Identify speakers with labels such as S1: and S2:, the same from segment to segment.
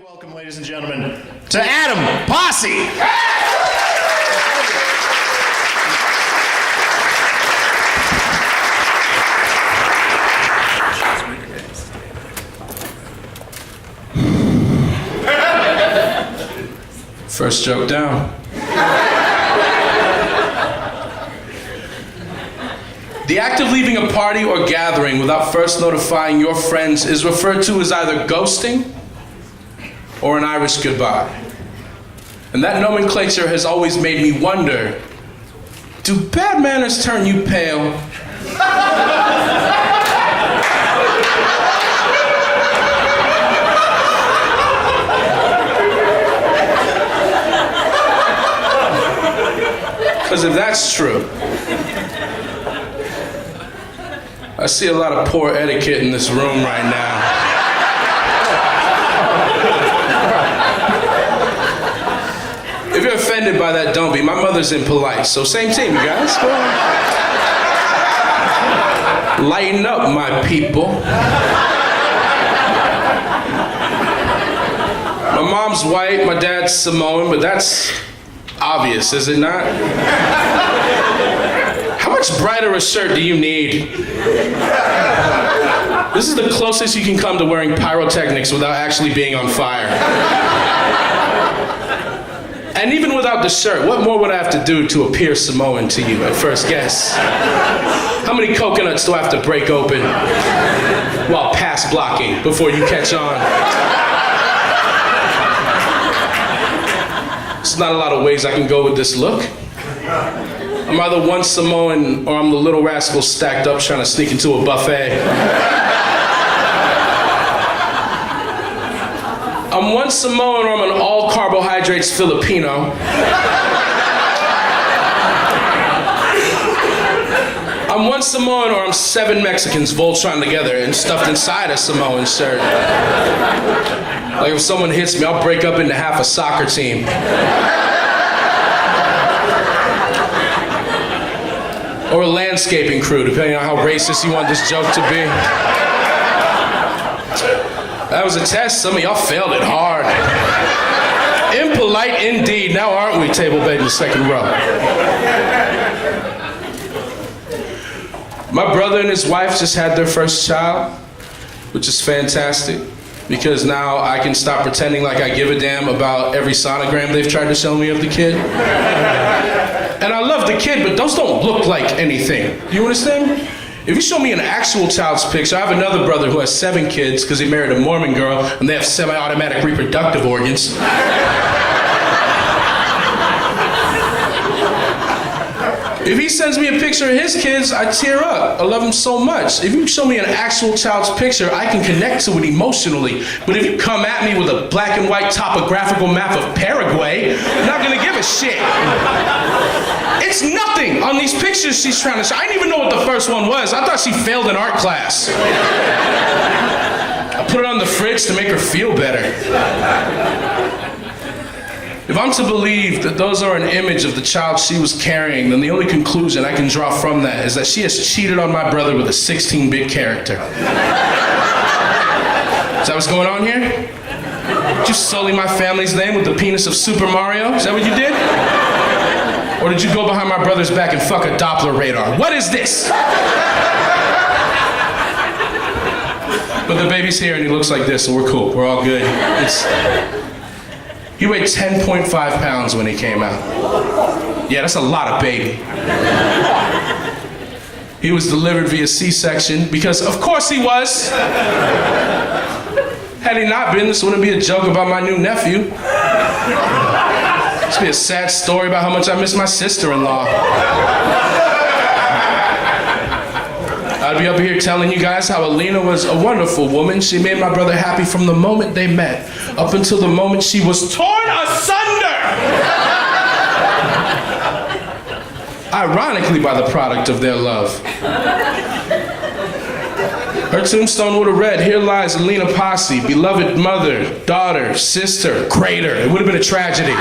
S1: Welcome, ladies and gentlemen, to Adam Posse.
S2: First joke down. The act of leaving a party or gathering without first notifying your friends is referred to as either ghosting or an Irish goodbye. And that nomenclature has always made me wonder, do bad manners turn you pale? Because if that's true, I see a lot of poor etiquette in this room right now. If you're offended by that, don't be. My mother's impolite, so same team, you guys. Go on. Lighten up, my people. My mom's white, my dad's Samoan, but that's obvious, is it not? How much brighter a shirt do you need? This is the closest you can come to wearing pyrotechnics without actually being on fire. And even without the shirt, what more would I have to do to appear Samoan to you at first guess? How many coconuts do I have to break open while pass blocking before you catch on? There's not a lot of ways I can go with this look. I'm either one Samoan or I'm the little rascal stacked up trying to sneak into a buffet. I'm one Samoan or I'm an all carbohydrates Filipino. I'm one Samoan or I'm 7 Mexicans Voltron together and stuffed inside a Samoan shirt. Like if someone hits me, I'll break up into half a soccer team. Or a landscaping crew, depending on how racist you want this joke to be. That was a test. Some of y'all failed it hard. Impolite indeed. Now aren't we, table bed in the second row? My brother and his wife just had their first child, which is fantastic, because now I can stop pretending like I give a damn about every sonogram they've tried to show me of the kid. And I love the kid, but those don't look like anything. You understand? If you show me an actual child's picture, I have another brother who has 7 kids because he married a Mormon girl and they have semi-automatic reproductive organs. If he sends me a picture of his kids, I tear up. I love him so much. If you show me an actual child's picture, I can connect to it emotionally. But if you come at me with a black and white topographical map of Paraguay, I'm not gonna give a shit. It's nothing on these pictures she's trying to show. I didn't even know what the first one was. I thought she failed an art class. I put it on the fridge to make her feel better. If I'm to believe that those are an image of the child she was carrying, then the only conclusion I can draw from that is that she has cheated on my brother with a 16-bit character. Is that what's going on here? Did you sully my family's name with the penis of Super Mario? Is that what you did? Or did you go behind my brother's back and fuck a Doppler radar? What is this? But the baby's here and he looks like this, so we're cool. We're all good. He weighed 10.5 pounds when he came out. Yeah, that's a lot of baby. He was delivered via C-section because, of course he was. Had he not been, this wouldn't be a joke about my new nephew. This would be a sad story about how much I miss my sister-in-law. I'd be up here telling you guys how Alina was a wonderful woman. She made my brother happy from the moment they met, up until the moment she was torn asunder! Ironically, by the product of their love. Her tombstone would have read, "Here lies Alina Posse, beloved mother, daughter, sister, crater." It would have been a tragedy.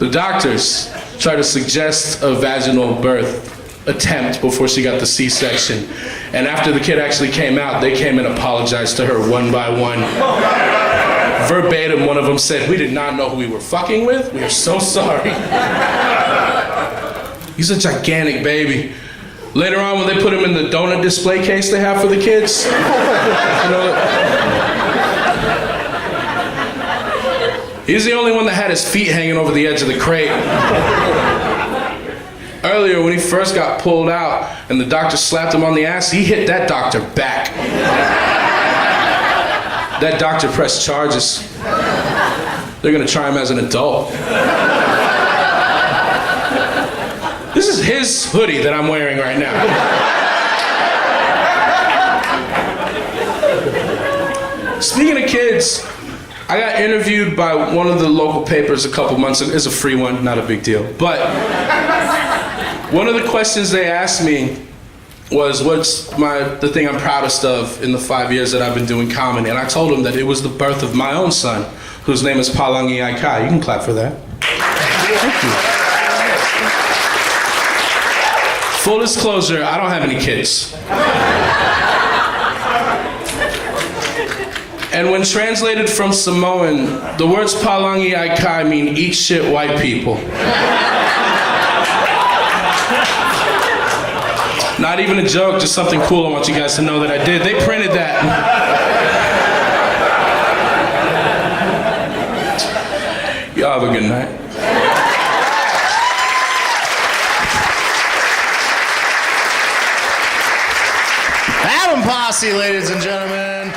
S2: The doctors try to suggest a vaginal birth. attempt before she got the C-section. And after the kid actually came out, they came and apologized to her one by one. Verbatim, one of them said, "We did not know who we were fucking with. We are so sorry." He's a gigantic baby. Later on, when they put him in the donut display case they have for the kids, he's the only one that had his feet hanging over the edge of the crate. Earlier, when he first got pulled out and the doctor slapped him on the ass, he hit that doctor back. That doctor pressed charges. They're gonna try him as an adult. This is his hoodie that I'm wearing right now. Speaking of kids, I got interviewed by one of the local papers a couple months ago. It's a free one, not a big deal. But one of the questions they asked me was, what's the thing I'm proudest of in the 5 years that I've been doing comedy? And I told them that it was the birth of my own son, whose name is Palagi Ai Kai. You can clap for that. Thank you. Full disclosure, I don't have any kids. And when translated from Samoan, the words Palagi Ai Kai mean eat shit white people. Not even a joke, just something cool I want you guys to know that I did. They printed that. Y'all have a good night.
S1: Adam Posse, ladies and gentlemen.